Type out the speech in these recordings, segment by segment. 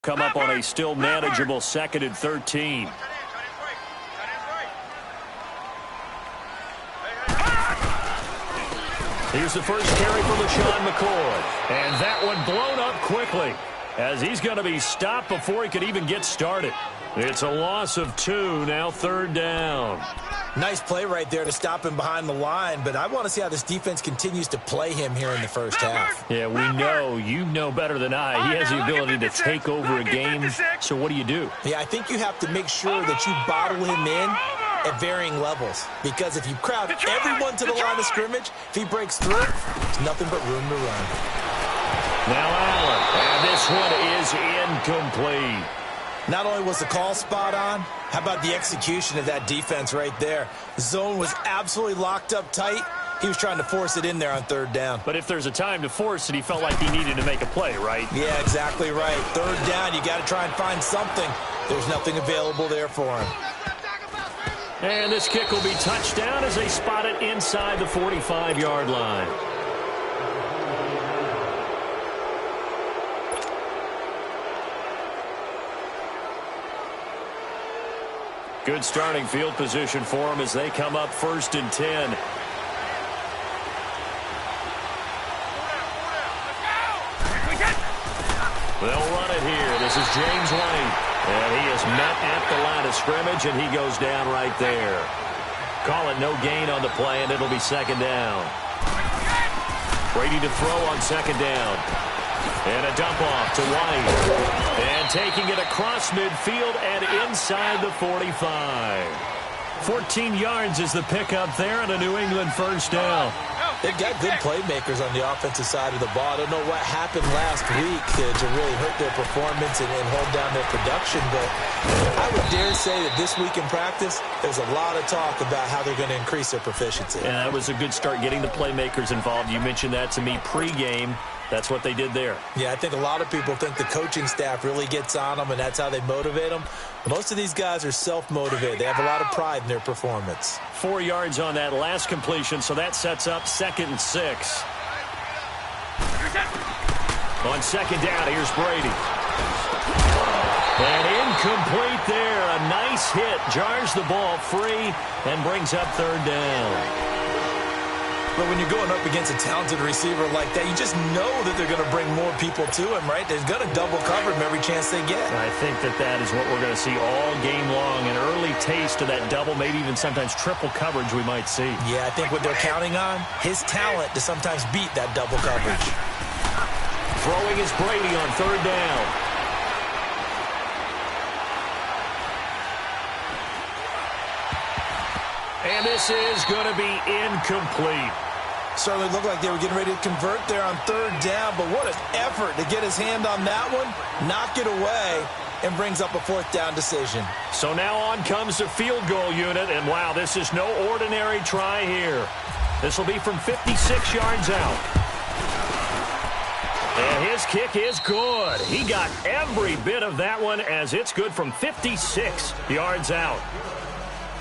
Come up on a still manageable 2nd and 13. Here's the first carry for LaShawn McCoy. And that one blown up quickly as he's going to be stopped before he could even get started. It's a loss of 2, now 3rd down. Nice play right there to stop him behind the line, but I want to see how this defense continues to play him here in the first half. Yeah, we know. You know better than I. He has the ability to take over a game, so what do you do? Yeah, I think you have to make sure that you bottle him in at varying levels, because if you crowd everyone to the line of scrimmage, if he breaks through, there's nothing but room to run. Now Allen, and this one is incomplete. Not only was the call spot on, how about the execution of that defense right there? The zone was absolutely locked up tight. He was trying to force it in there on 3rd down. But if there's a time to force it, he felt like he needed to make a play, right? Yeah, exactly right. 3rd down, you got to try and find something. There's nothing available there for him. And this kick will be touchdown as they spot it inside the 45-yard line. Good starting field position for them as they come up 1st and 10. They'll run it here. This is James White. And he is met at the line of scrimmage, and he goes down right there. Call it no gain on the play, and it'll be 2nd down. Brady to throw on 2nd down. And a dump off to White. And taking it across midfield and inside the 45. 14 yards is the pickup there and a New England 1st down. They've got good playmakers on the offensive side of the ball. I don't know what happened last week to really hurt their performance and hold down their production, but I would dare say that this week in practice, there's a lot of talk about how they're going to increase their proficiency. And that was a good start getting the playmakers involved. You mentioned that to me pregame. That's what they did there. Yeah, I think a lot of people think the coaching staff really gets on them, and that's how they motivate them. Most of these guys are self-motivated. They have a lot of pride in their performance. 4 yards on that last completion, so that sets up 2nd and 6. On 2nd down, here's Brady. And incomplete there. A nice hit. Jars the ball free and brings up 3rd down. But when you're going up against a talented receiver like that, you just know that they're going to bring more people to him, right? They're going to double cover him every chance they get. I think that is what we're going to see all game long. An early taste of that double, maybe even sometimes triple coverage we might see. Yeah, I think what they're counting on, his talent to sometimes beat that double coverage. Throwing is Brady on 3rd down. And this is going to be incomplete. Certainly looked like they were getting ready to convert there on 3rd down, but what an effort to get his hand on that one, knock it away, and brings up a 4th down decision. So now on comes the field goal unit, and wow, this is no ordinary try here. This will be from 56 yards out. And his kick is good. He got every bit of that one as it's good from 56 yards out.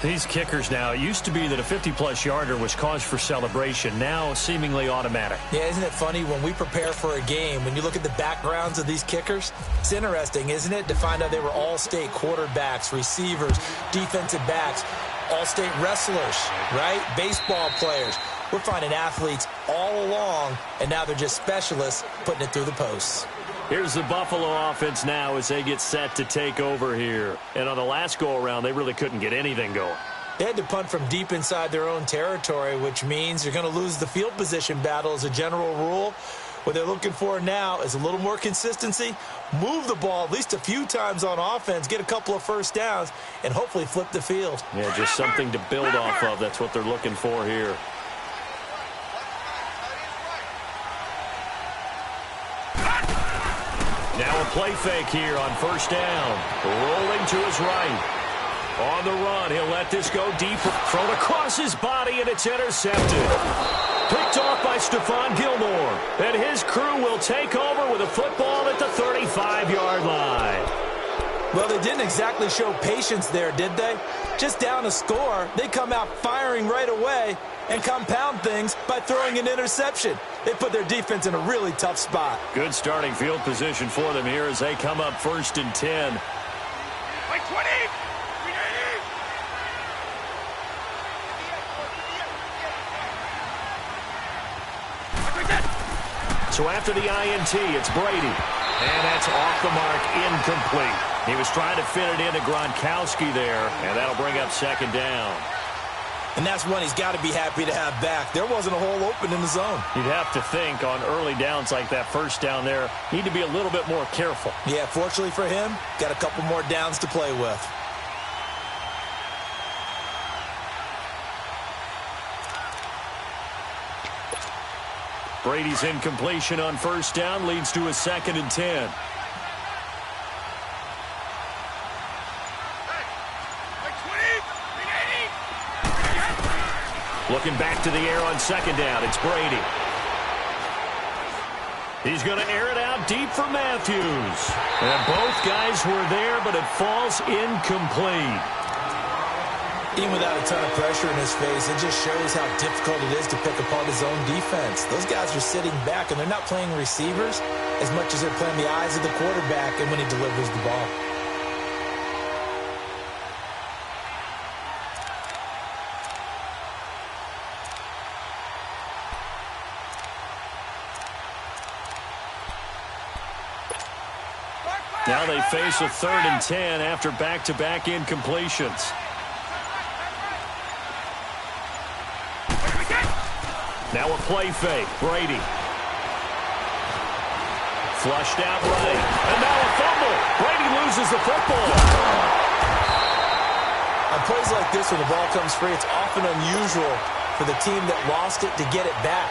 These kickers now, it used to be that a 50-plus yarder was cause for celebration. Now, seemingly automatic. Yeah, isn't it funny when we prepare for a game, when you look at the backgrounds of these kickers, it's interesting, isn't it, to find out they were all-state quarterbacks, receivers, defensive backs, all-state wrestlers, right? Baseball players. We're finding athletes all along, and now they're just specialists putting it through the posts. Here's the Buffalo offense now as they get set to take over here. And on the last go-around, they really couldn't get anything going. They had to punt from deep inside their own territory, which means you're going to lose the field position battle as a general rule. What they're looking for now is a little more consistency, move the ball at least a few times on offense, get a couple of 1st downs, and hopefully flip the field. Yeah, just something to build off of. That's what they're looking for here. Now a play fake here on 1st down. Rolling to his right. On the run, he'll let this go deep. Thrown across his body, and it's intercepted. Picked off by Stephon Gilmore. And his crew will take over with a football at the 35-yard line. Well, they didn't exactly show patience there, did they? Just down a score, they come out firing right away and compound things by throwing an interception. They put their defense in a really tough spot. Good starting field position for them here as they come up 1st and 10. Like 20! So after the INT, it's Brady. And that's off the mark, incomplete. He was trying to fit it into Gronkowski there, and that'll bring up 2nd down. And that's one he's got to be happy to have back. There wasn't a hole open in the zone. You'd have to think on early downs like that 1st down there, need to be a little bit more careful. Yeah, fortunately for him, got a couple more downs to play with. Brady's incompletion on 1st down leads to a 2nd and 10. Looking back to the air on 2nd down, it's Brady. He's going to air it out deep for Matthews. And both guys were there, but it falls incomplete. Even without a ton of pressure in his face, it just shows how difficult it is to pick apart his own defense. Those guys are sitting back, and they're not playing receivers as much as they're playing the eyes of the quarterback and when he delivers the ball. Now they face a 3rd and 10 after back-to-back incompletions. Now a play fake. Brady. Flushed out right. And now a fumble. Brady loses the football. On plays like this, when the ball comes free, it's often unusual for the team that lost it to get it back.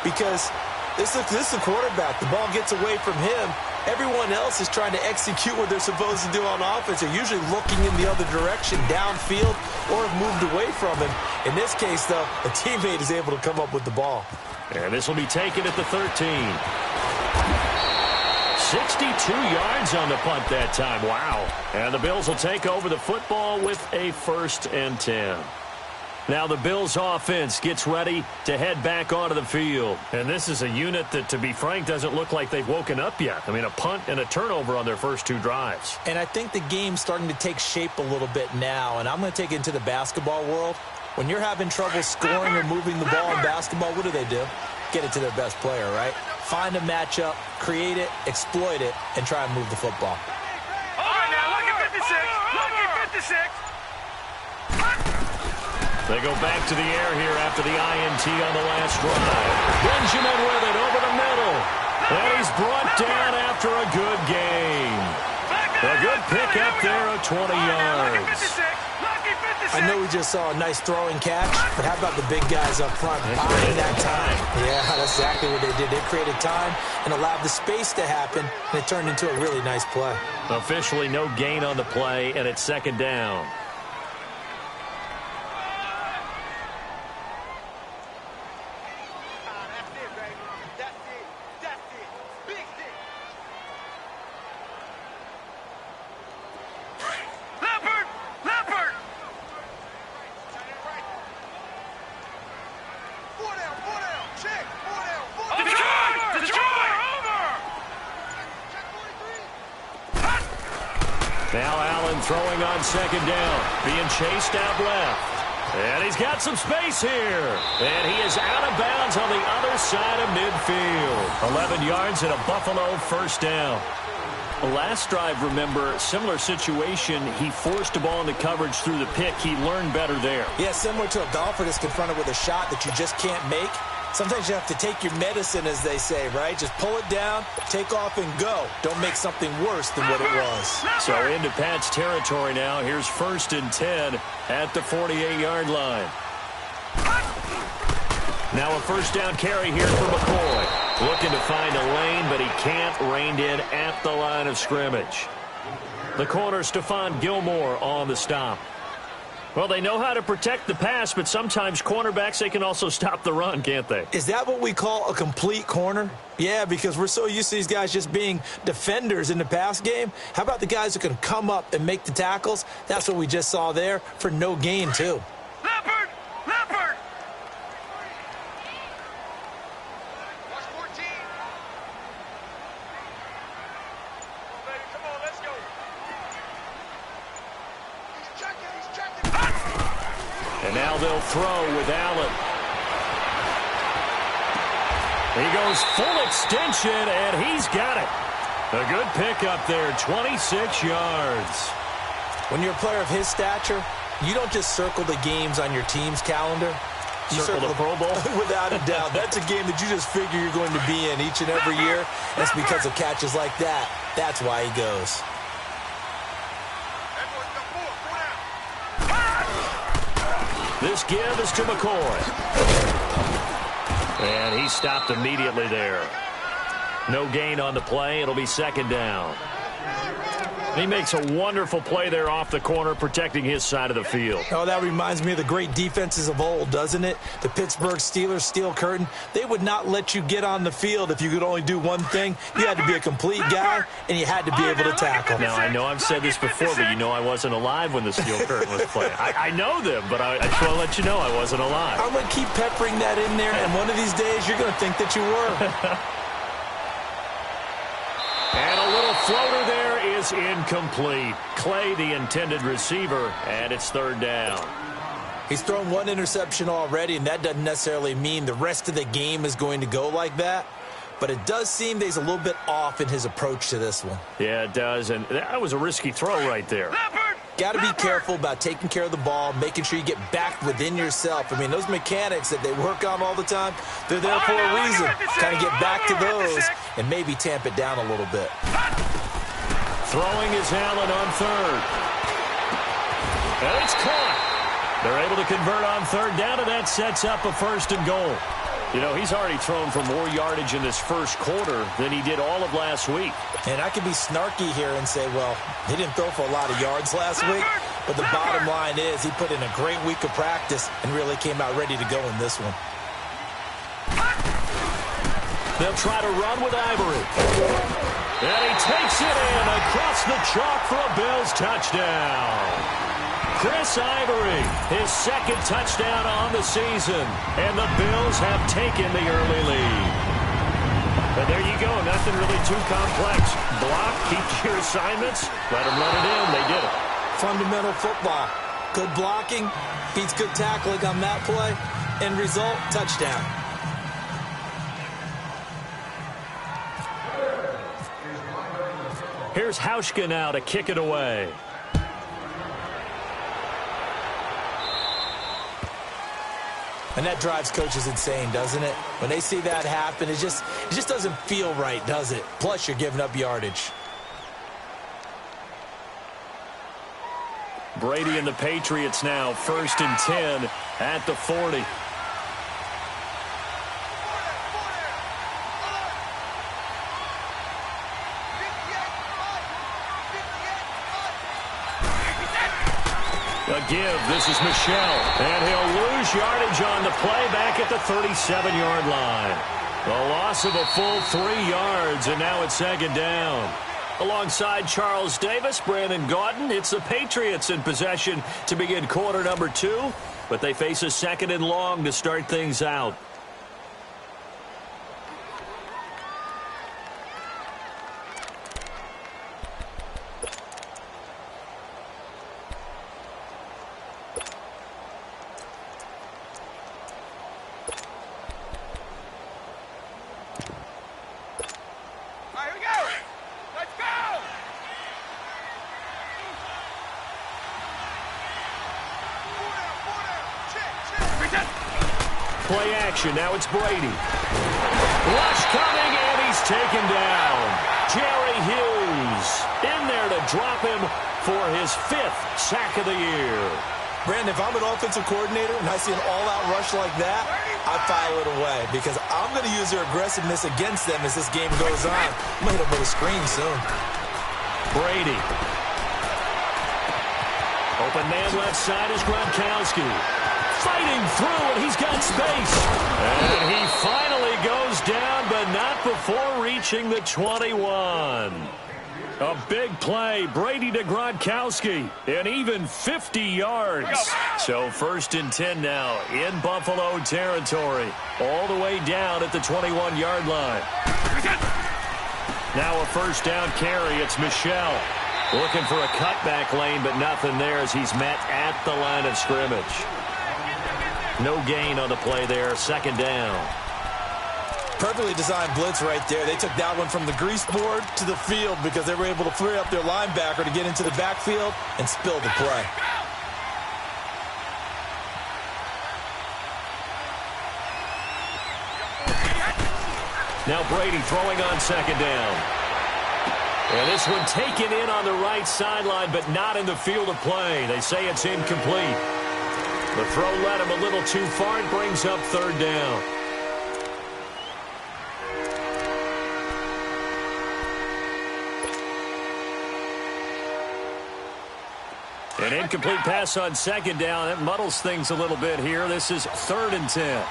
Because this is the quarterback. The ball gets away from him. Everyone else is trying to execute what they're supposed to do on offense. They're usually looking in the other direction, downfield, or have moved away from him. In this case, though, a teammate is able to come up with the ball. And this will be taken at the 13. 62 yards on the punt that time. Wow. And the Bills will take over the football with a 1st and 10. Now the Bills offense gets ready to head back onto the field. And this is a unit that, to be frank, doesn't look like they've woken up yet. I mean, a punt and a turnover on their first 2 drives. And I think the game's starting to take shape a little bit now. And I'm going to take it into the basketball world. When you're having trouble scoring or moving the ball in basketball, what do? Get it to their best player, right? Find a matchup, create it, exploit it, and try and move the football. All right, now, look at 56. Look at 56. They go back to the air here after the INT on the last drive. Benjamin with it over the middle. And he's brought down after a good game. A good pickup there of 20 yards. I know we just saw a nice throwing catch, but how about the big guys up front buying that time? Yeah, that's exactly what they did. They created time and allowed the space to happen, and it turned into a really nice play. Officially no gain on the play, and it's 2nd down. Now Allen throwing on 2nd down, being chased out left. And he's got some space here. And he is out of bounds on the other side of midfield. 11 yards and a Buffalo 1st down. The last drive, remember, similar situation. He forced the ball into coverage through the pick. He learned better there. Yeah, similar to a golfer that's confronted with a shot that you just can't make. Sometimes you have to take your medicine, as they say, right? Just pull it down, take off, and go. Don't make something worse than what it was. So into Pat's territory now. Here's 1st and 10 at the 48-yard line. Now a 1st down carry here for McCoy. Looking to find a lane, but he can't. Reined in at the line of scrimmage. The corner, Stephon Gilmore, on the stop. Well, they know how to protect the pass, but sometimes cornerbacks, they can also stop the run, can't they? Is that what we call a complete corner? Yeah, because we're so used to these guys just being defenders in the pass game. How about the guys who can come up and make the tackles? That's what we just saw there for no gain, too. Leopard! Leopard! And now they'll throw with Allen. He goes full extension, and he's got it. A good pickup there, 26 yards. When you're a player of his stature, you don't just circle the games on your team's calendar. You circle the Pro Bowl? Without a doubt. That's a game that you just figure you're going to be in each and every year. That's because of catches like that. That's why he goes. This give is to McCoy. And he stopped immediately there. No gain on the play. It'll be second down. He makes a wonderful play there off the corner, protecting his side of the field. Oh, that reminds me of the great defenses of old, doesn't it? The Pittsburgh Steelers, Steel Curtain, they would not let you get on the field if you could only do one thing. You had to be a complete guy, and you had to be able to tackle. Now, I know I've said this before, but you know I wasn't alive when the Steel Curtain was playing. I know them, but I just want to let you know I wasn't alive. I'm going to keep peppering that in there, and one of these days you're going to think that you were. And a little floater there is incomplete. Clay, the intended receiver, and it's third down. He's thrown one interception already, and that doesn't necessarily mean the rest of the game is going to go like that. But it does seem that he's a little bit off in his approach to this one. Yeah, it does, and that was a risky throw right there. Got to be careful about taking care of the ball, making sure you get back within yourself. I mean, those mechanics that they work on all the time, they're there for a reason. Kind of get back to those and maybe tamp it down a little bit. Throwing is Allen on third. And it's caught. They're able to convert on third down, and that sets up a first and goal. You know, he's already thrown for more yardage in this first quarter than he did all of last week. And I could be snarky here and say, well, he didn't throw for a lot of yards last week. But the bottom line is he put in a great week of practice and really came out ready to go in this one. They'll try to run with Ivory. And he takes it in across the chalk for a Bills touchdown. Chris Ivory, his second touchdown on the season. And the Bills have taken the early lead. And there you go, nothing really too complex. Block, keep your assignments, let them run it in. They did it. Fundamental football. Good blocking, beats good tackling on that play. End result, touchdown. Here's Hauschka now to kick it away. And that drives coaches insane, doesn't it? When they see that happen, it just doesn't feel right, does it? Plus, you're giving up yardage. Brady and the Patriots now, 1st and 10 at the 40. A give, this is Michel, and he'll lose yardage on the play back at the 37-yard line. A loss of a full 3 yards, and now it's second down. Alongside Charles Davis, Brandon Gaudin, it's the Patriots in possession to begin quarter number 2, but they face a second and long to start things out. Play action. Now it's Brady. Rush coming, and he's taken down. Jerry Hughes in there to drop him for his 5th sack of the year. Brandon, if I'm an offensive coordinator and I see an all-out rush like that, I file it away because I'm going to use their aggressiveness against them as this game goes on. I'm going to hit them with a screen soon. Brady. Open man left side is Gronkowski. Fighting through, and he's got space. And he finally goes down, but not before reaching the 21. A big play. Brady to Gronkowski. And even 50 yards. So 1st and 10 now in Buffalo territory. All the way down at the 21-yard line. Now a first down carry. It's Michel. Looking for a cutback lane, but nothing there as he's met at the line of scrimmage. No gain on the play there. Second down. Perfectly designed blitz right there. They took that one from the grease board to the field because they were able to free up their linebacker to get into the backfield and spill the play. Now Brady throwing on second down. And this one taken in on the right sideline, but not in the field of play. They say it's incomplete. The throw led him a little too far. It brings up third down. An incomplete pass on second down. It muddles things a little bit here. This is 3rd and 10.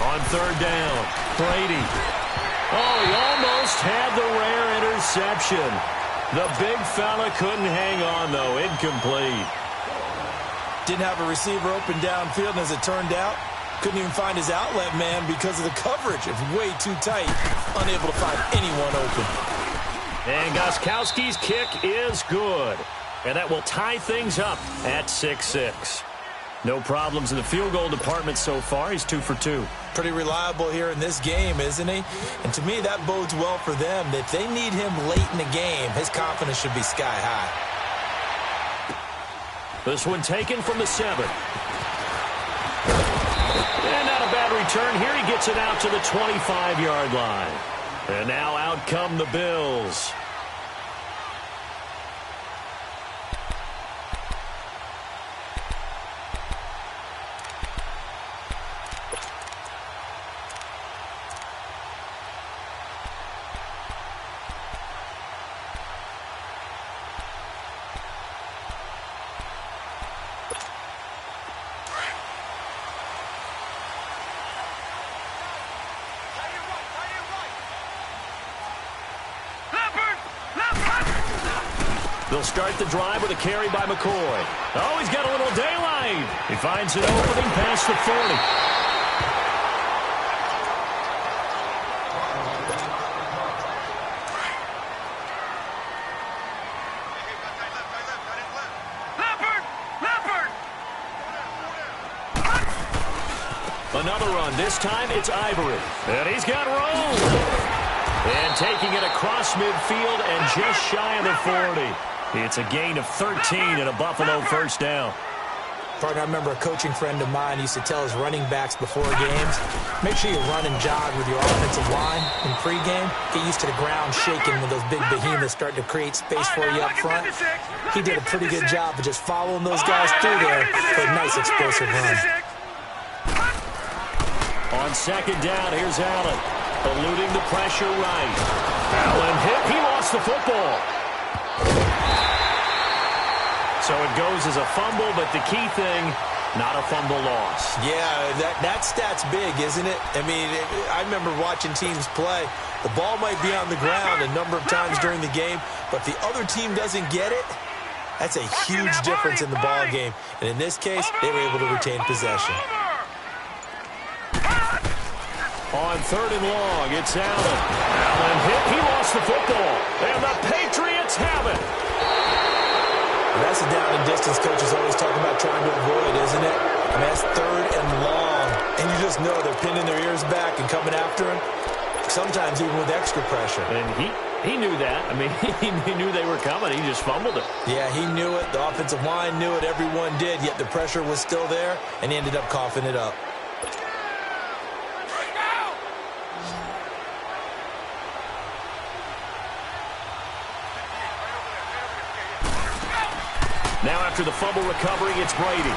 On third down, Brady. Oh, he almost had the rare interception. The big fella couldn't hang on, though. Incomplete. Didn't have a receiver open downfield, and as it turned out, couldn't even find his outlet man because of the coverage. It's way too tight. Unable to find anyone open. And Gostkowski's kick is good. And that will tie things up at 6-6. No problems in the field goal department so far. He's 2 for 2. Pretty reliable here in this game, isn't he? And to me, that bodes well for them. If they need him late in the game, his confidence should be sky high. This one taken from the 7. And not a bad return here. He gets it out to the 25-yard line. And now out come the Bills. They'll start the drive with a carry by McCoy. Oh, he's got a little daylight. He finds an opening past the 40. Another run. This time it's Ivory. And he's got room. And taking it across midfield and just shy of the 40. It's a gain of 13 and a Buffalo first down. Partner, I remember a coaching friend of mine used to tell his running backs before games, make sure you run and jog with your offensive line in pregame. Get used to the ground shaking when those big behemoths start to create space for you up front. He did a pretty good job of just following those guys through there for a nice explosive run. On second down, here's Allen. Eluding the pressure right. Allen hit. He lost the football. So it goes as a fumble, but the key thing, not a fumble loss. Yeah, that stat's big, isn't it? I mean, I remember watching teams play. The ball might be on the ground a number of times during the game, but if the other team doesn't get it, that's a huge difference in the ball game. And in this case, they were able to retain possession. On third and long, it's Allen. Allen hit. He lost the football. And the Patriots have it. That's a down and distance coaches always talking about trying to avoid, isn't it? I mean, that's third and long. And you just know they're pinning their ears back and coming after him, sometimes even with extra pressure. And he knew that. I mean, he knew they were coming. He just fumbled it. Yeah, he knew it. The offensive line knew it. Everyone did, yet the pressure was still there, and he ended up coughing it up. Now after the fumble recovery, it's Brady.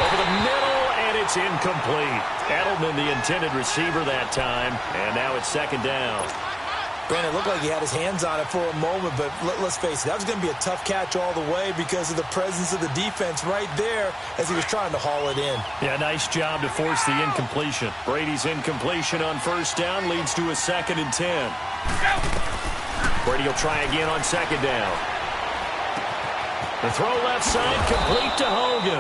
Over the middle, and it's incomplete. Edelman, the intended receiver that time, and now it's second down. Brandon, it looked like he had his hands on it for a moment, but let's face it, that was going to be a tough catch all the way because of the presence of the defense right there as he was trying to haul it in. Yeah, nice job to force the incompletion. Brady's incompletion on first down leads to a 2nd and 10. Brady will try again on second down. The throw left side, complete to Hogan.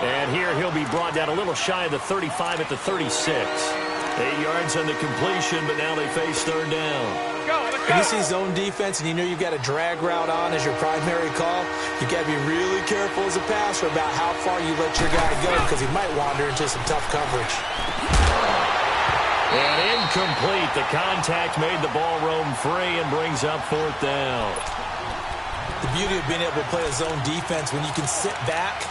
And here he'll be brought down a little shy of the 35 at the 36. 8 yards on the completion, but now they face third down. Go, When you see zone defense and you know you've got a drag route on as your primary call, you got to be really careful as a passer about how far you let your guy go because he might wander into some tough coverage. And incomplete. The contact made the ball roam free and brings up fourth down. The beauty of being able to play a zone defense when you can sit back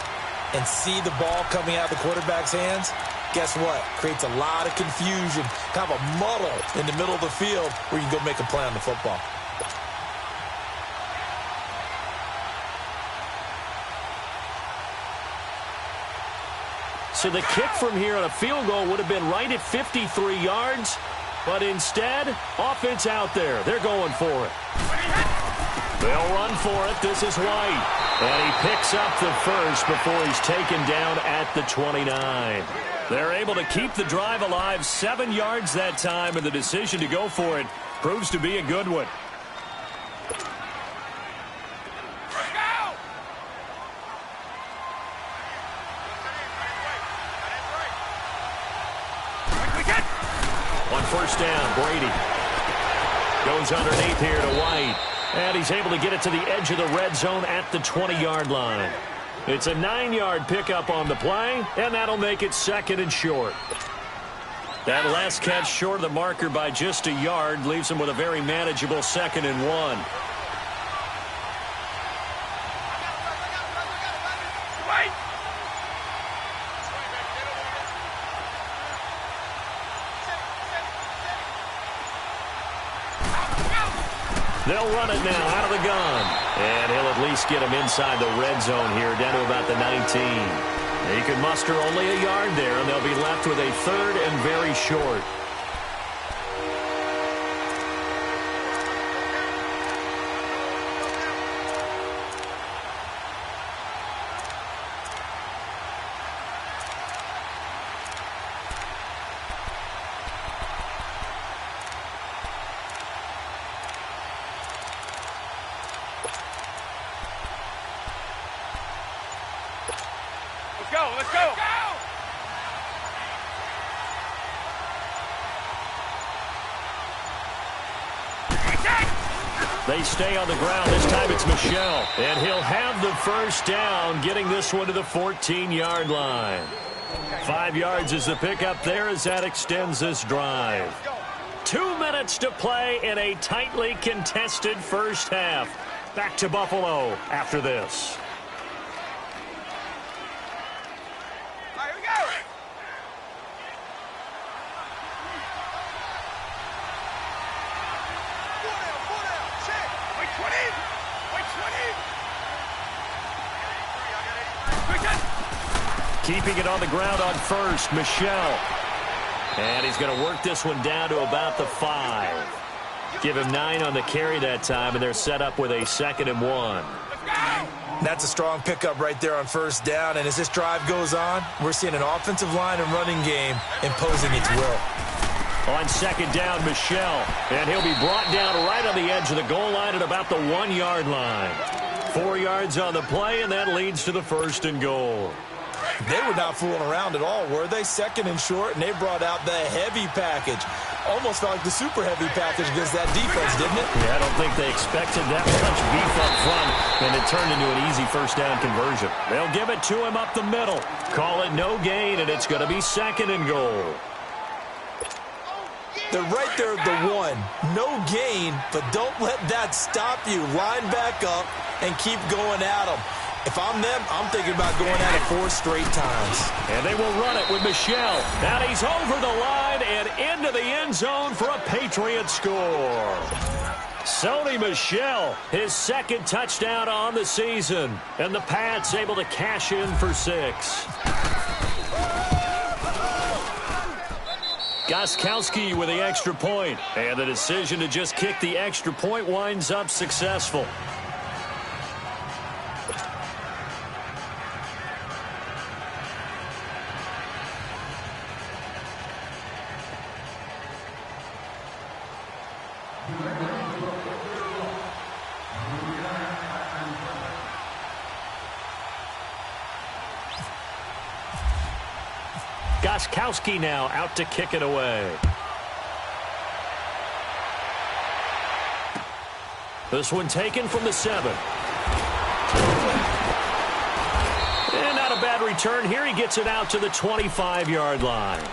and see the ball coming out of the quarterback's hands, guess what? Creates a lot of confusion, kind of a muddle in the middle of the field where you can go make a play on the football. So the kick from here on a field goal would have been right at 53 yards, but instead, offense out there. They're going for it. They'll run for it. This is White. And he picks up the first before he's taken down at the 29. They're able to keep the drive alive, 7 yards that time, and the decision to go for it proves to be a good one. On first down, Brady goes underneath here to White. And he's able to get it to the edge of the red zone at the 20-yard line. It's a 9-yard pickup on the play, and that'll make it second and short. That last catch short of the marker by just a yard leaves him with a very manageable second and 1. They'll run it now out of the gun. And he'll at least get him inside the red zone here, down to about the 19. He can muster only a yard there, and they'll be left with a third and very short. Let's go! They stay on the ground. This time it's Michel. And he'll have the first down, getting this one to the 14-yard line. 5 yards is the pickup there as that extends this drive. 2 minutes to play in a tightly contested first half. Back to Buffalo after this. Keeping it on the ground on first, Michel. And he's going to work this one down to about the 5. Give him 9 on the carry that time, and they're set up with a 2nd and 1. That's a strong pickup right there on first down, and as this drive goes on, we're seeing an offensive line and running game imposing its will. On 2nd down, Michel, and he'll be brought down right on the edge of the goal line at about the 1-yard line. 4 yards on the play, and that leads to the 1st and goal. They were not fooling around at all, were they? 2nd and short, and they brought out the heavy package. Almost felt like the super heavy package against that defense, didn't it? Yeah, I don't think they expected that much beef up front, and it turned into an easy first down conversion. They'll give it to him up the middle. Call it no gain, and it's going to be 2nd and goal. They're right there at the 1. No gain, but don't let that stop you. Line back up and keep going at them. If I'm them, I'm thinking about going at it 4 straight times. And they will run it with Michel. Now he's over the line and into the end zone for a Patriot score. Sony Michel, his 2nd touchdown on the season. And the Pats able to cash in for 6. Gostkowski with the extra point. And the decision to just kick the extra point winds up successful. Gostkowski now out to kick it away. This one taken from the 7. And not a bad return here. He gets it out to the 25-yard line.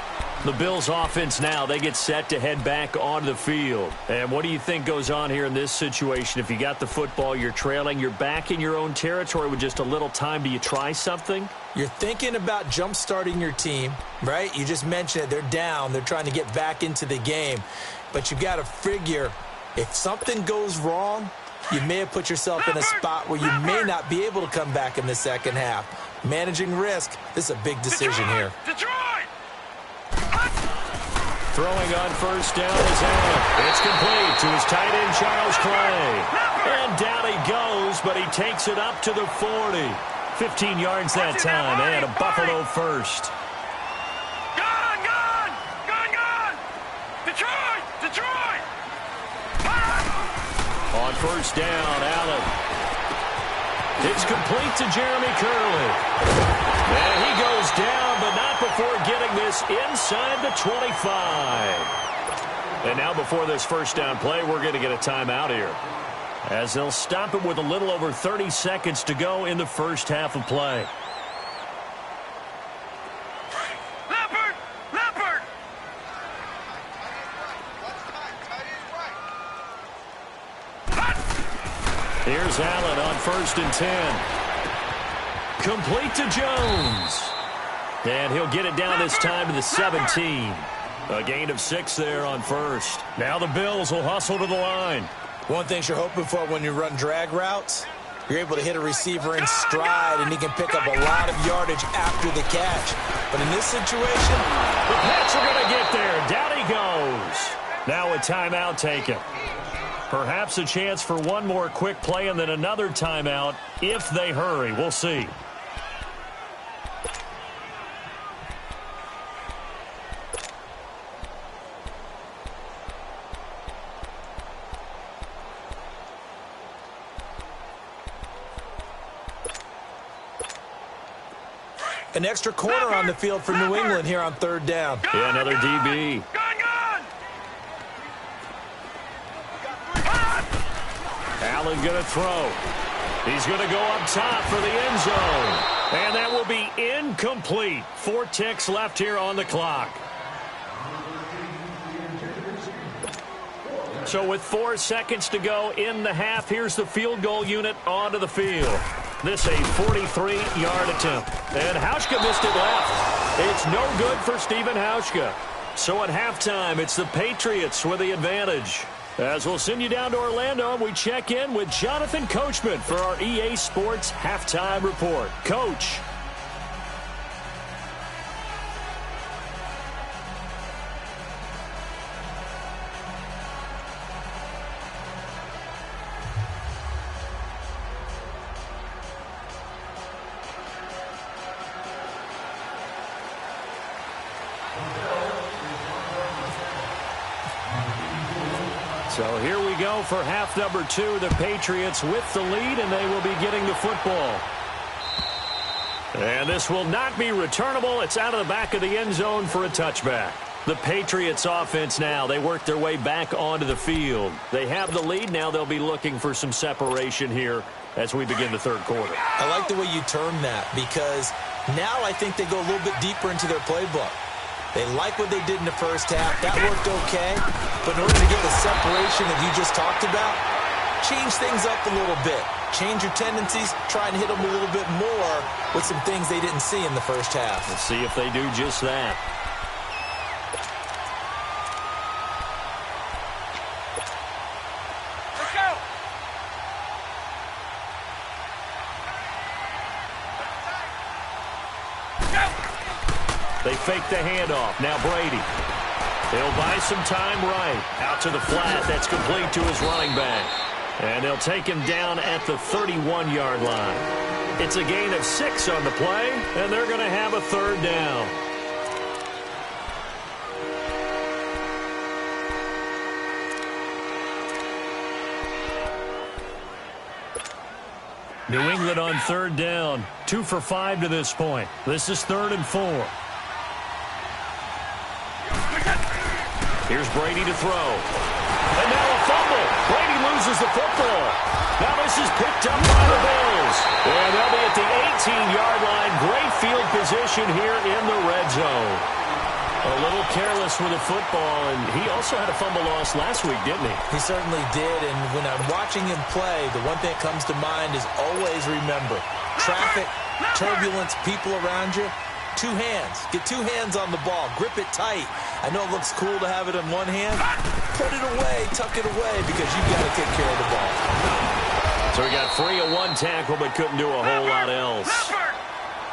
The Bills offense now, they get set to head back onto the field. And what do you think goes on here in this situation? If you got the football, you're trailing, you're back in your own territory with just a little time. Do you try something? You're thinking about jump-starting your team, right? You just mentioned it. They're down. They're trying to get back into the game. But you've got to figure, if something goes wrong, you may have put yourself in a spot where you may not be able to come back in the second half. Managing risk, this is a big decision here. Throwing on first down is Allen. It's complete to his tight end, Charles Clay. And down he goes, but he takes it up to the 40. 15 yards that time, and a Buffalo first. Gone! Detroit! On first down, Allen. It's complete to Jeremy Curley. And he goes down, but not before getting this inside the 25. And now before this first down play, we're going to get a timeout here, as they'll stop it with a little over 30 seconds to go in the first half of play. Leopard! Here's Allen on first and 10. Complete to Jones. And he'll get it down this time to the 17. A gain of 6 there on first. Now the Bills will hustle to the line. One thing you're hoping for when you run drag routes, you're able to hit a receiver in stride, and he can pick up a lot of yardage after the catch. But in this situation, the Pats are going to get there. Down he goes. Now a timeout taken. Perhaps a chance for one more quick play and then another timeout if they hurry. We'll see. an extra corner on the field for New England here on third down. Yeah, another DB. Allen going to throw. He's going to go up top for the end zone. And that will be incomplete. 4 ticks left here on the clock. So with 4 seconds to go in the half, here's the field goal unit onto the field. This a 43-yard attempt. And Hauschka missed it left. It's no good for Stephen Hauschka. So at halftime, it's the Patriots with the advantage. As we'll send you down to Orlando, we check in with Jonathan Coachman for our EA Sports Halftime Report. Coach. So here we go for half number 2. The Patriots with the lead, and they will be getting the football. And this will not be returnable. It's out of the back of the end zone for a touchback. The Patriots offense now, they work their way back onto the field. They have the lead. Now they'll be looking for some separation here as we begin the third quarter. I like the way you term that, because now I think they go a little bit deeper into their playbook. They like what they did in the first half. That worked okay. But in order to get the separation that you just talked about, change things up a little bit. Change your tendencies. Try and hit them a little bit more with some things they didn't see in the first half. Let's see if they do just that. Let's go. They fake the handoff. Now Brady. He'll buy some time right. Out to the flat. That's complete to his running back. And they'll take him down at the 31-yard line. It's a gain of 6 on the play, and they're going to have a third down. New England on third down. 2 for 5 to this point. This is 3rd and 4. Here's Brady to throw. And now a fumble. Brady loses loses the football. Now this is picked up by the Bills. And they'll be at the 18-yard line. Great field position here in the red zone. A little careless with the football, and he also had a fumble loss last week, didn't he? He certainly did, and when I'm watching him play, the one thing that comes to mind is always remember, traffic, turbulence, people around you, two hands. Get two hands on the ball. Grip it tight. I know it looks cool to have it in one hand. Put it away, tuck it away, because you've got to take care of the ball. So he got free of one tackle, but couldn't do a whole lot else.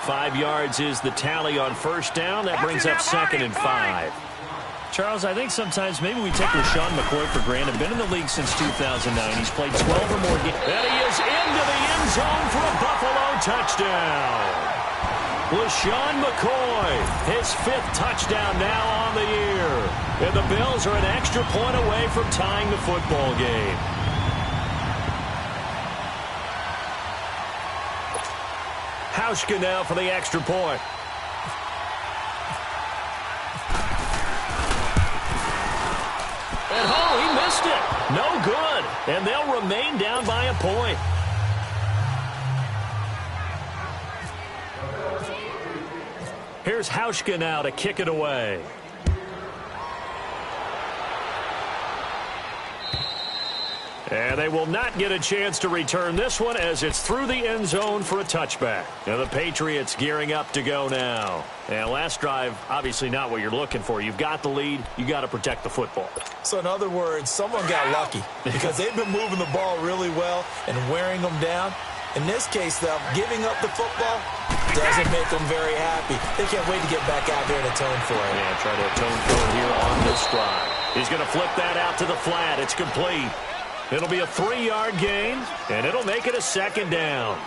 5 yards is the tally on first down. That brings up 2nd and 5. Charles, I think sometimes maybe we take LaShawn McCoy for granted. Been in the league since 2009. He's played 12 or more games. And he is into the end zone for a Buffalo touchdown. LaShawn McCoy, his 5th touchdown now on the year. And the Bills are an extra point away from tying the football game. Hauschka now for the extra point. And he missed it. No good. And they'll remain down by a point. Here's Hauschka now to kick it away. And they will not get a chance to return this one as it's through the end zone for a touchback. Now the Patriots gearing up to go now. And last drive, obviously not what you're looking for. You've got the lead. You got to protect the football. So in other words, someone got lucky because they've been moving the ball really well and wearing them down. In this case, though, giving up the football doesn't make them very happy. They can't wait to get back out there and atone for it. Yeah, try to atone for it here on this drive. He's going to flip that out to the flat. It's complete. It'll be a 3-yard gain, and it'll make it a 2nd down.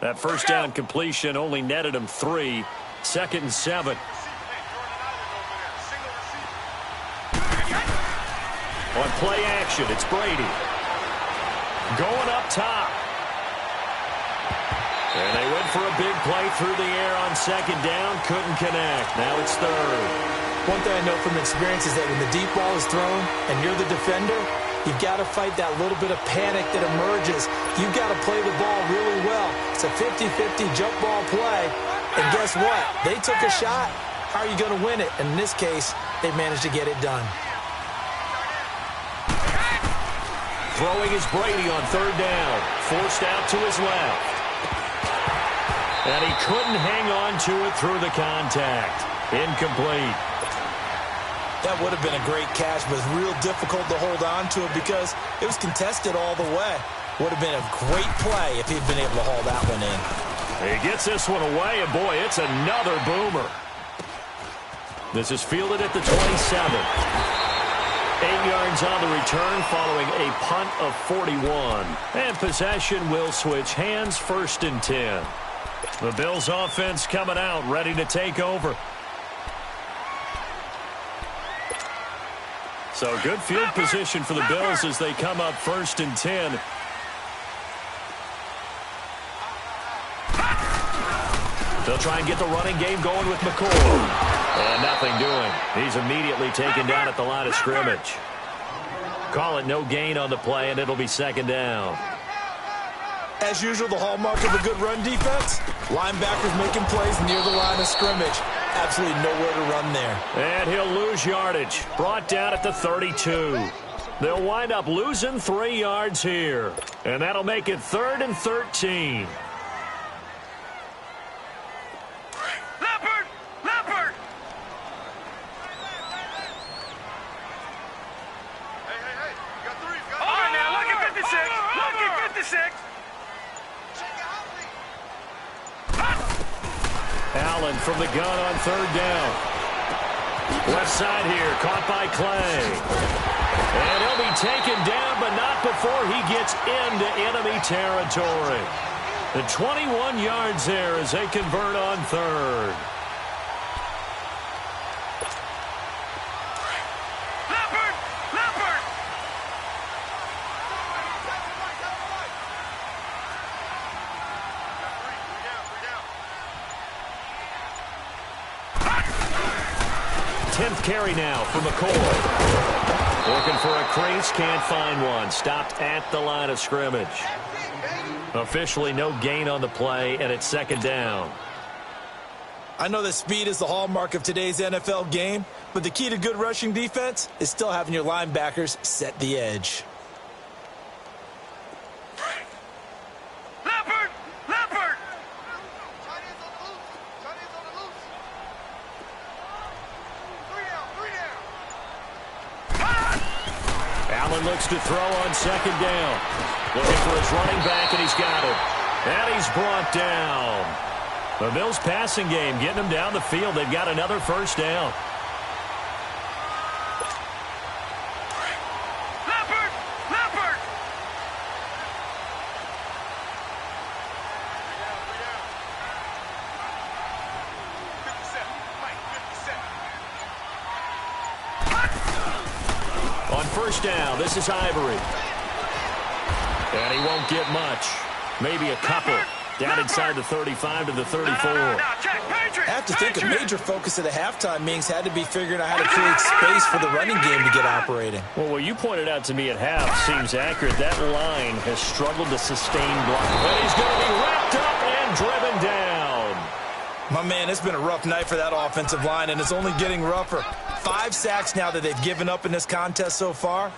That first down completion only netted him 3. 2nd and 7. On play action, it's Brady. Going up top. And they went for a big play through the air on 2nd down. Couldn't connect. Now it's 3rd. One thing I know from experience is that when the deep ball is thrown and you're the defender, you've got to fight that little bit of panic that emerges. You've got to play the ball really well. It's a 50-50 jump ball play. And guess what? They took a shot. How are you going to win it? And in this case, they managed to get it done. Throwing is Brady on 3rd down. Forced out to his left. And he couldn't hang on to it through the contact. Incomplete. That would have been a great catch, but it's real difficult to hold on to it because it was contested all the way. Would have been a great play if he'd been able to haul that one in. He gets this one away, and boy, it's another boomer. This is fielded at the 27. 8 yards on the return following a punt of 41. And possession will switch hands, 1st and 10. The Bills offense coming out, ready to take over. So good field position for the Bills as they come up 1st and 10. They'll try and get the running game going with McCoy. And nothing doing. He's immediately taken down at the line of scrimmage. Call it no gain on the play, and it'll be 2nd down. As usual, the hallmark of a good run defense, linebackers making plays near the line of scrimmage. Absolutely nowhere to run there. And he'll lose yardage. Brought down at the 32. They'll wind up losing 3 yards here. And that'll make it 3rd and 13. Leopard! Hey, you got 3. All right, now, look at 56. Look at 56. Allen from the gun on 3rd down. Left side here, caught by Clay. And he'll be taken down, but not before he gets into enemy territory. The 21 yards there as they convert on 3rd. 10th carry now for McCoy. Looking for a crease, can't find one. Stopped at the line of scrimmage. Officially no gain on the play, and it's second down. I know that speed is the hallmark of today's NFL game, but the key to good rushing defense is still having your linebackers set the edge. Leopard! Leopard! Allen looks to throw on second down. Looking for his running back, and he's got it. And he's brought down. The Bills passing game getting them down the field. They've got another first down. Leopard! Leopard! On first down, this is Ivory. And he won't get much. Maybe a couple. Down inside the 35 to the 34. I have to think a major focus of the halftime meetings had to be figuring out how to create space for the running game to get operating. Well, what you pointed out to me at half seems accurate. That line has struggled to sustain block. But he's going to be wrapped up and driven down. My man, it's been a rough night for that offensive line, and it's only getting rougher. 5 sacks now that they've given up in this contest so far.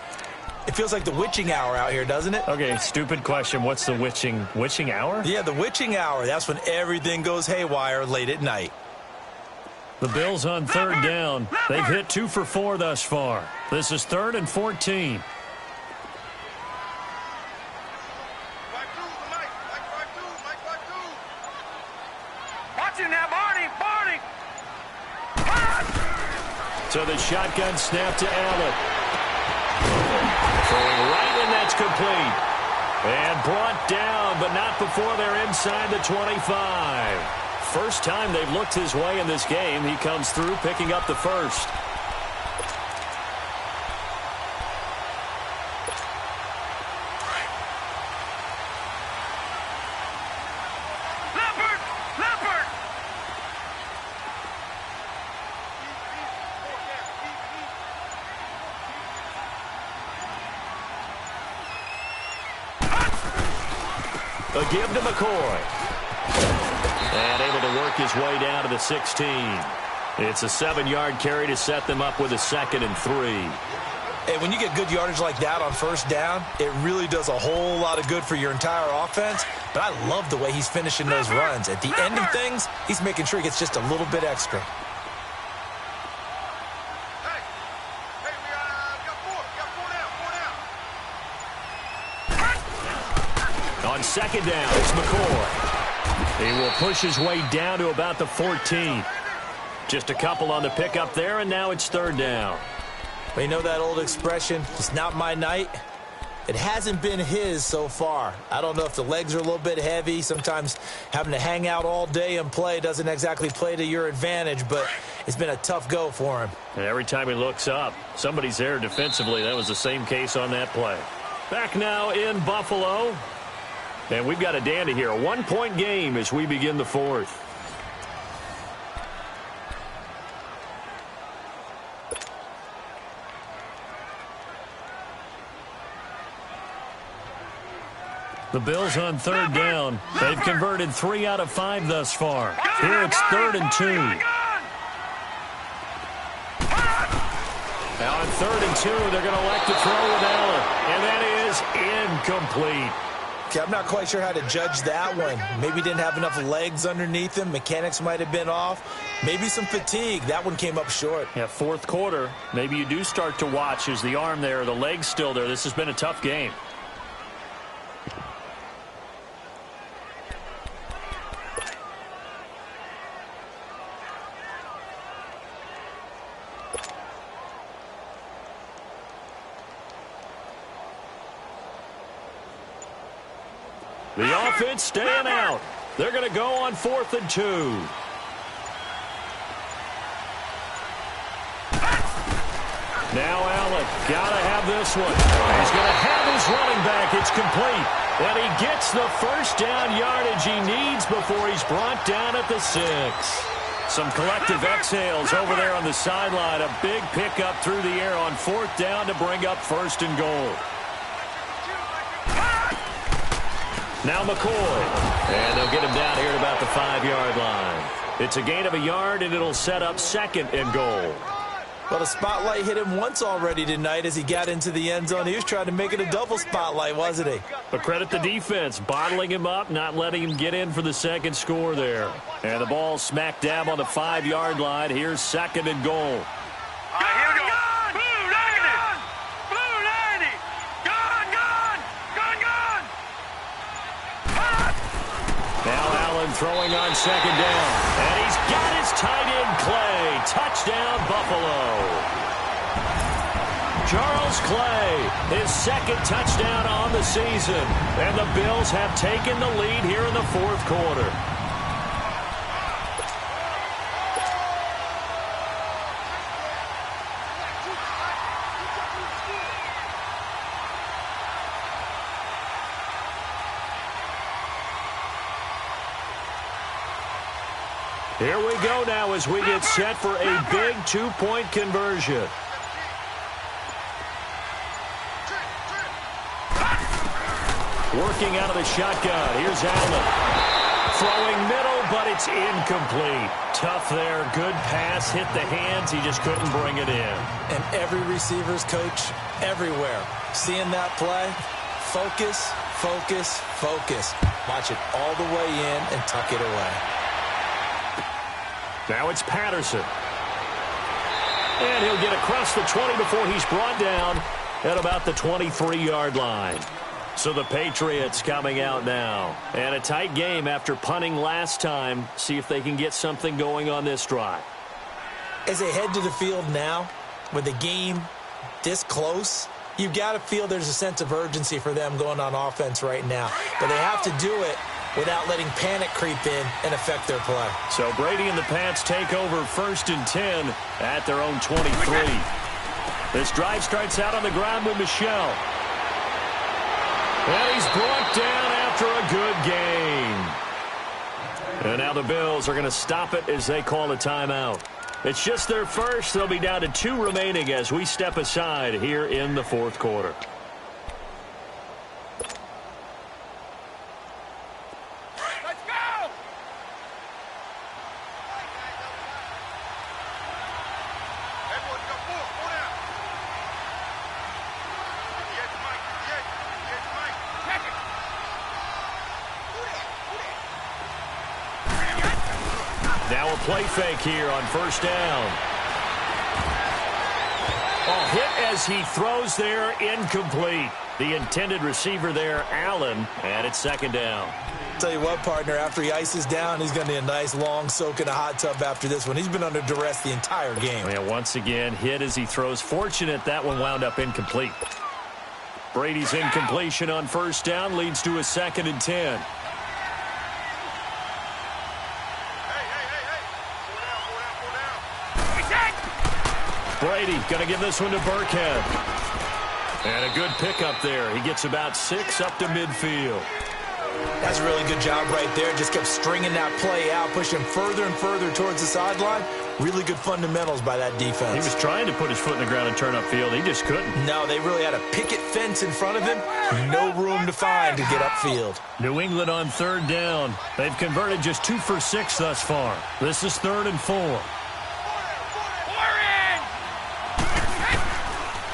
It feels like the witching hour out here, doesn't it? Okay, stupid question. What's the witching hour? Yeah, the witching hour. That's when everything goes haywire late at night. The Bills on third down. They've hit 2 for 4 thus far. This is 3rd and 14. Watch him now, Barney! Barney! So the shotgun snap to Allen. Throwing right, and that's complete. And brought down, but not before they're inside the 25. First time they've looked his way in this game. He comes through, picking up the first. Leopard! Leopard! A give to McCoy. And able to work his way down to the 16. It's a 7-yard carry to set them up with a 2nd and 3. Hey, when you get good yardage like that on first down, it really does a whole lot of good for your entire offense. But I love the way he's finishing those runs. At the end of things, he's making sure he gets just a little bit extra. On second down, it's McCoy. He will push his way down to about the 14. Just a couple on the pickup there, and now it's 3rd down. But you know that old expression, it's not my night? It hasn't been his so far. I don't know if the legs are a little bit heavy. Sometimes having to hang out all day and play doesn't exactly play to your advantage, but it's been a tough go for him. And every time he looks up, somebody's there defensively. That was the same case on that play. Back now in Buffalo. And we've got a dandy here. A 1-point game as we begin the 4th. The Bills on 3rd down. They've converted 3 out of 5 thus far. Here it's 3rd and 2. Now on 3rd and 2, they're going to elect to throw with Allen. And that is incomplete. Okay, I'm not quite sure how to judge that one. Maybe didn't have enough legs underneath him. Mechanics might have been off. Maybe some fatigue. That one came up short. Yeah, 4th quarter. Maybe you do start to watch. Is the arm there, the leg's still there? This has been a tough game. The offense staying out. They're going to go on 4th and 2. Now Allen, got to have this one. He's going to have his running back. It's complete. And he gets the first down yardage he needs before he's brought down at the 6. Some collective exhales over there on the sideline. A big pickup through the air on 4th down to bring up 1st and goal. Now McCoy. And they'll get him down here at about the 5-yard line. It's a gain of a yard, and it'll set up 2nd and goal. Well, the spotlight hit him once already tonight as he got into the end zone. He was trying to make it a double spotlight, wasn't he? But credit the defense, bottling him up, not letting him get in for the 2nd score there. And the ball smack dab on the 5-yard line. Here's 2nd and goal. Here we go. Blue 90. Blue 90. Gone. Now Allen throwing on 2nd down. And he's got his tight end Clay. Touchdown, Buffalo. Charles Clay, his 2nd touchdown on the season. And the Bills have taken the lead here in the 4th quarter. Here we go now as we get set for a big 2-point conversion. Working out of the shotgun. Here's Allen. Throwing middle, but it's incomplete. Tough there. Good pass. Hit the hands. He just couldn't bring it in. And every receiver's coach everywhere. Seeing that play, focus, focus, focus. Watch it all the way in and tuck it away. Now it's Patterson. And he'll get across the 20 before he's brought down at about the 23-yard line. So the Patriots coming out now. And a tight game after punting last time. See if they can get something going on this drive. As they head to the field now, with the game this close, you've got to feel there's a sense of urgency for them going on offense right now. But they have to do it without letting panic creep in and affect their play. So Brady and the Pats take over 1st and 10 at their own 23. This drive starts out on the ground with Michel. And he's brought down after a good game. And now the Bills are going to stop it as they call a timeout. It's just their first. They'll be down to 2 remaining as we step aside here in the 4th quarter. Now a play fake here on 1st down. Oh, hit as he throws there, incomplete. The intended receiver there, Allen, and it's 2nd down. Tell you what, partner, after he ices down, he's going to need a nice long soak in a hot tub after this one. He's been under duress the entire game. Yeah, once again, hit as he throws. Fortunate that one wound up incomplete. Brady's incompletion on 1st down leads to a 2nd and 10. Brady going to give this one to Burkhead. And a good pickup there. He gets about 6 up to midfield. That's a really good job right there. Just kept stringing that play out, pushing further and further towards the sideline. Really good fundamentals by that defense. He was trying to put his foot in the ground and turn upfield. He just couldn't. No, they really had a picket fence in front of him. No room to find to get upfield. New England on 3rd down. They've converted just 2 for 6 thus far. This is 3rd and 4.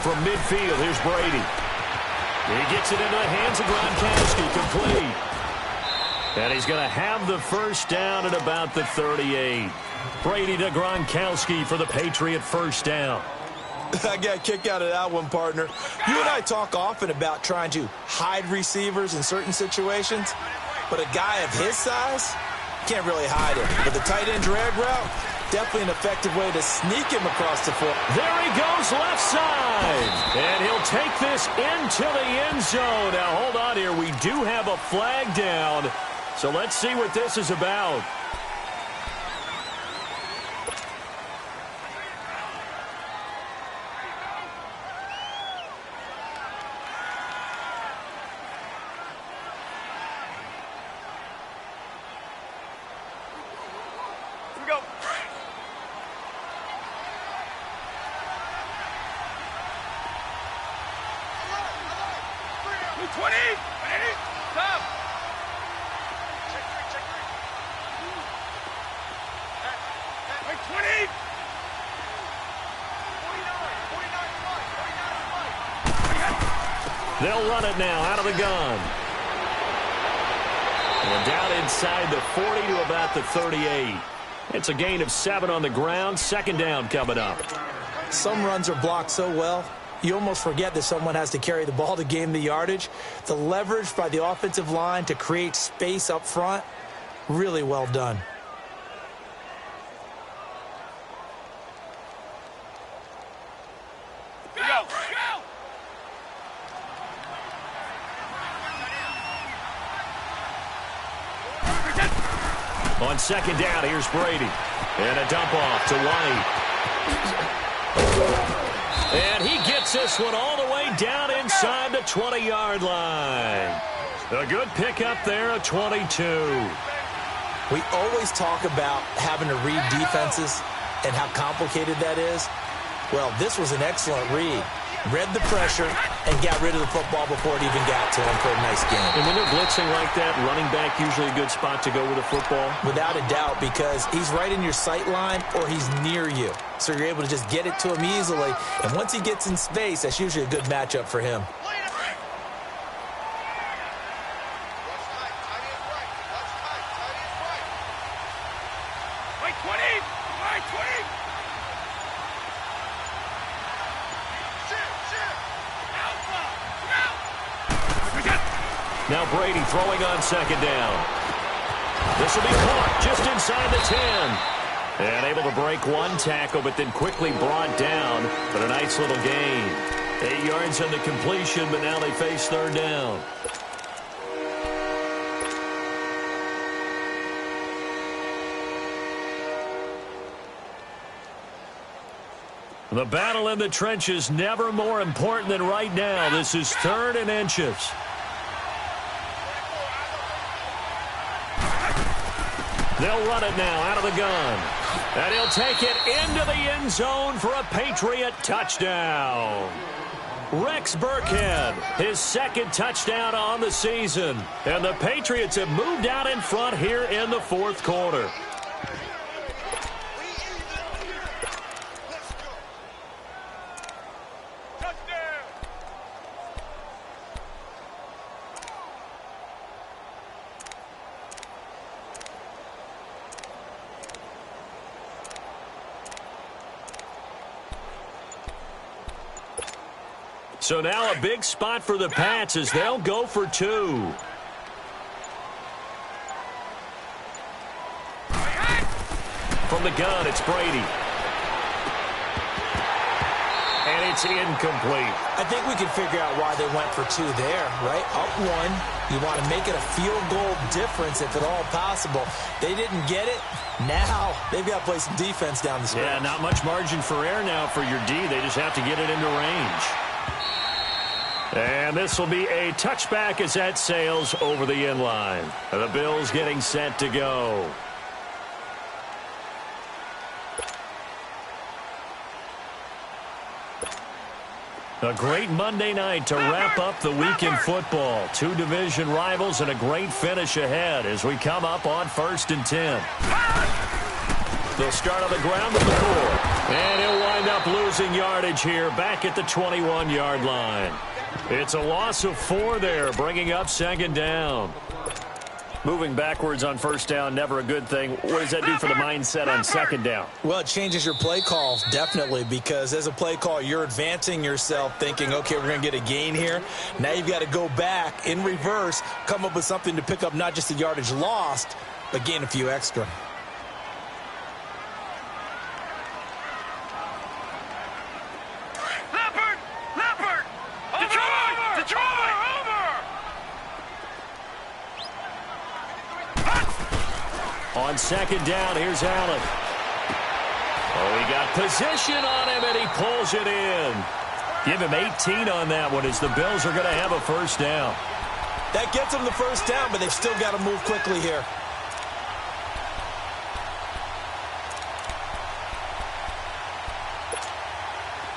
From midfield, here's Brady. He gets it into the hands of Gronkowski, complete. And he's going to have the 1st down at about the 38. Brady to Gronkowski for the Patriot 1st down. I got a kick out of that one, partner. You and I talk often about trying to hide receivers in certain situations, but a guy of his size can't really hide him. But the tight end drag route, definitely an effective way to sneak him across the field. There he goes, left side. And he'll take this into the end zone. Now, hold on here. We do have a flag down. So let's see what this is about. Here we go. 20. Stop. Wait, 20. 49. They'll run it now out of the gun. And down inside the 40 to about the 38. It's a gain of 7 on the ground. Second down coming up. Some runs are blocked so well, you almost forget that someone has to carry the ball to gain the yardage. The leverage by the offensive line to create space up front, really well done. On second down, here's Brady. And a dump off to White. And he gets this one all the way down inside the 20-yard line. A good pickup there at 22. We always talk about having to read defenses and how complicated that is. Well, this was an excellent read. Read the pressure and got rid of the football before it even got to him for a nice game. And when they're blitzing like that, running back usually a good spot to go with the football? Without a doubt, because he's right in your sight line or he's near you. So you're able to just get it to him easily. And once he gets in space, that's usually a good matchup for him. Wait, 20. Wait, 20. Now Brady throwing on second down. This will be caught just inside the 10. And able to break one tackle, but then quickly brought down. But a nice little gain. 8 yards on the completion, but now they face third down. The battle in the trenches never more important than right now. This is 3rd and inches. They'll run it now out of the gun. And he'll take it into the end zone for a Patriot touchdown. Rex Burkhead, his 2nd touchdown on the season. And the Patriots have moved out in front here in the 4th quarter. So now a big spot for the Pats as they'll go for 2. From the gun, it's Brady. And it's incomplete. I think we can figure out why they went for 2 there, right? Up 1. You want to make it a field goal difference if at all possible. They didn't get it. Now they've got to play some defense down the stretch. Yeah, not much margin for error now for your D. They just have to get it into range. And this will be a touchback as that sails over the end line. The Bills getting set to go. A great Monday night to wrap up the week in football. 2 division rivals and a great finish ahead as we come up on 1st and 10. They'll start on the ground with the 4. And he'll wind up losing yardage here back at the 21-yard line. It's a loss of 4 there, bringing up 2nd down. Moving backwards on 1st down, never a good thing. What does that do for the mindset on 2nd down? Well, it changes your play call, definitely, because as a play call, you're advancing yourself thinking, okay, we're going to get a gain here. Now you've got to go back in reverse, come up with something to pick up not just the yardage lost, but gain a few extra. On 2nd down, here's Allen. Oh, he got position on him, and he pulls it in. Give him 18 on that one as the Bills are going to have a 1st down. That gets them the 1st down, but they've still got to move quickly here.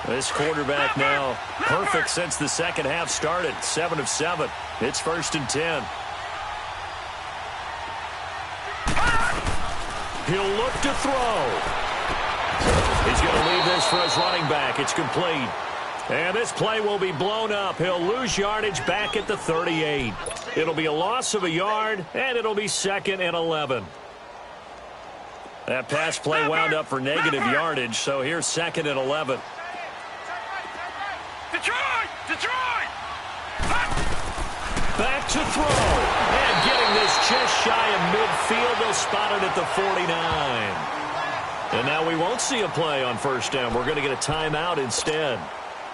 This quarterback now perfect since the second half started. 7 of 7. It's 1st and 10. He'll look to throw. He's going to leave this for his running back. It's complete. And this play will be blown up. He'll lose yardage back at the 38. It'll be a loss of a yard, and it'll be 2nd and 11. That pass play wound up for negative yardage, so here's 2nd and 11. Detroit! Detroit! Back to throw. And getting this just shy of midfield. They'll spot it at the 49. And now we won't see a play on 1st down. We're going to get a timeout instead,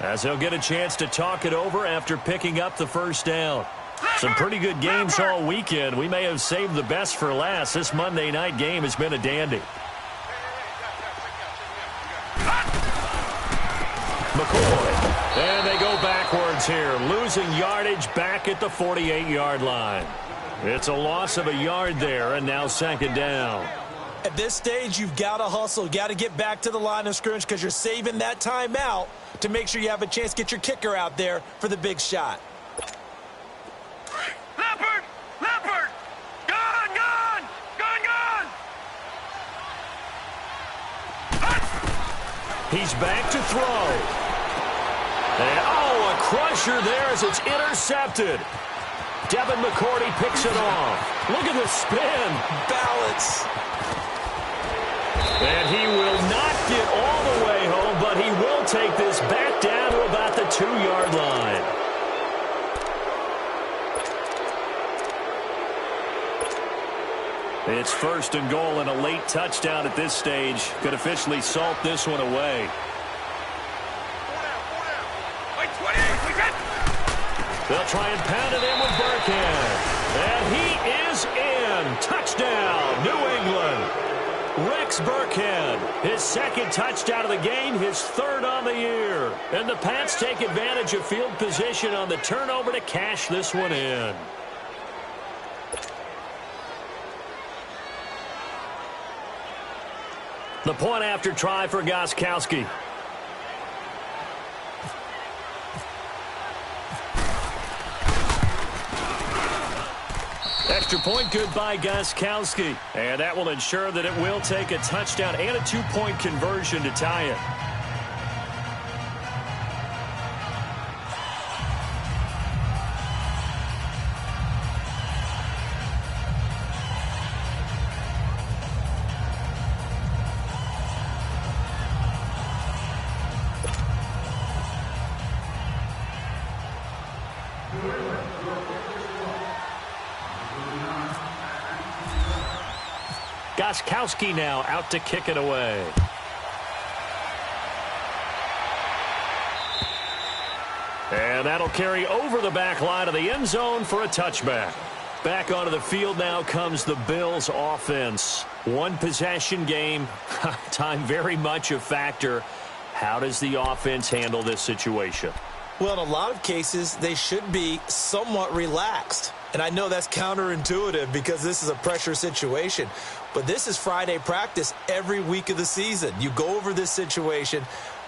as they'll get a chance to talk it over after picking up the 1st down. Some pretty good games all weekend. We may have saved the best for last. This Monday night game has been a dandy. McCoy. And they go backwards here, losing yardage back at the 48-yard line. It's a loss of a yard there, and now 2nd down. At this stage, you've got to hustle. You've got to get back to the line of scrimmage because you're saving that timeout to make sure you have a chance to get your kicker out there for the big shot. Leopard! Leopard! Gone! Gone! Gone! Gone! He's back to throw. And, a crusher there as it's intercepted. Devin McCourty picks it off. Look at the spin. Balance. And he will not get all the way home, but he will take this back down to about the 2-yard line. It's 1st and goal and a late touchdown at this stage. Could officially salt this one away. They'll try and pound it in with Burkhead. And he is in. Touchdown, New England. Rex Burkhead, his 2nd touchdown of the game, his 3rd on the year. And the Pats take advantage of field position on the turnover to cash this one in. The point after try for Gostkowski. Extra point good by Gostkowski. And that will ensure that it will take a touchdown and a 2-point conversion to tie it. Gostkowski now out to kick it away. And that'll carry over the back line of the end zone for a touchback. Back onto the field now comes the Bills offense. One possession game. Time very much a factor. How does the offense handle this situation? Well, in a lot of cases, they should be somewhat relaxed. And I know that's counterintuitive because this is a pressure situation. But this is Friday practice every week of the season. You go over this situation,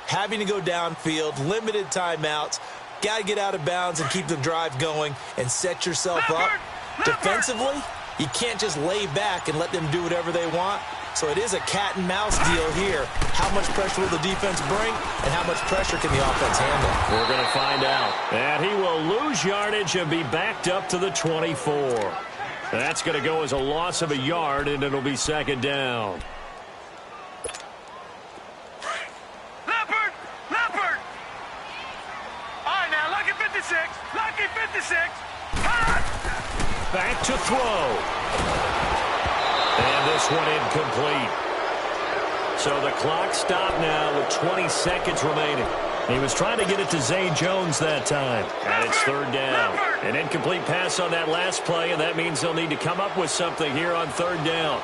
having to go downfield, limited timeouts, got to get out of bounds and keep the drive going and set yourself up. Defensively, you can't just lay back and let them do whatever they want. So it is a cat and mouse deal here. How much pressure will the defense bring and how much pressure can the offense handle? We're going to find out. And he will lose yardage and be backed up to the 24. That's going to go as a loss of a yard, and it'll be 2nd down. Leopard! Leopard! All right, now, lucky 56. Lucky 56. Back to throw. And this one incomplete. So the clock stopped now with 20 seconds remaining. He was trying to get it to Zay Jones that time. And it's 3rd down. An incomplete pass on that last play, and that means they'll need to come up with something here on 3rd down.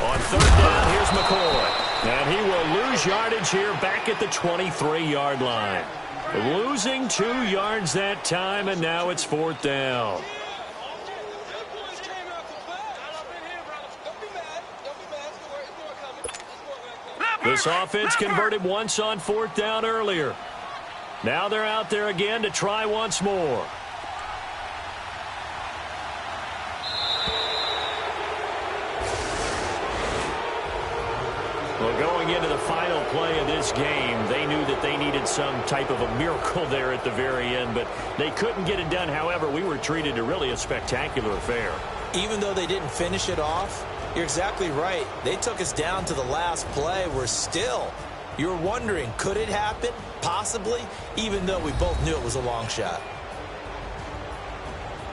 On 3rd down, here's McCoy. And he will lose yardage here back at the 23-yard line. Losing 2 yards that time, and now it's 4th down. This offense converted once on 4th down earlier. Now they're out there again to try once more. Well, going into the final play of this game, they knew that they needed some type of a miracle there at the very end, but they couldn't get it done. However, we were treated to really a spectacular affair. Even though they didn't finish it off, you're exactly right. They took us down to the last play. We're still, you're wondering, could it happen? Possibly, even though we both knew it was a long shot.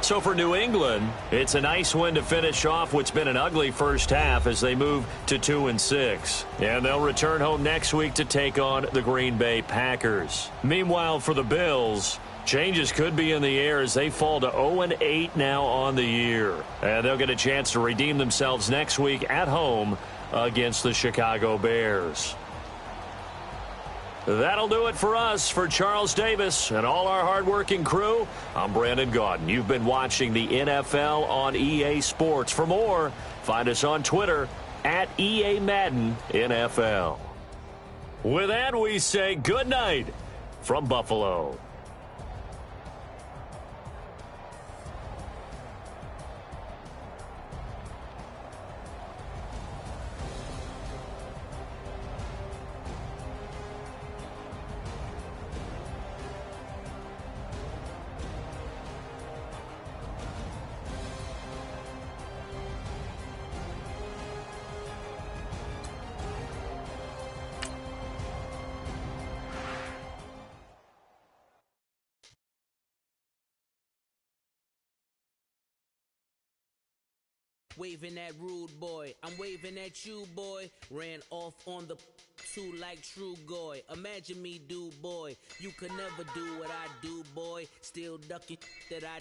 So for New England, it's a nice win to finish off what's been an ugly first half as they move to 2-6. And they'll return home next week to take on the Green Bay Packers. Meanwhile, for the Bills, changes could be in the air as they fall to 0-8 now on the year. And they'll get a chance to redeem themselves next week at home against the Chicago Bears. That'll do it for us. For Charles Davis and all our hardworking crew, I'm Brandon Gaudin. You've been watching the NFL on EA Sports. For more, find us on Twitter at EA Madden NFL. With that, we say good night from Buffalo. Waving at rude boy, I'm waving at you boy. Ran off on the two like true goy. Imagine me do boy, you could never do what I do boy. Still ducking that I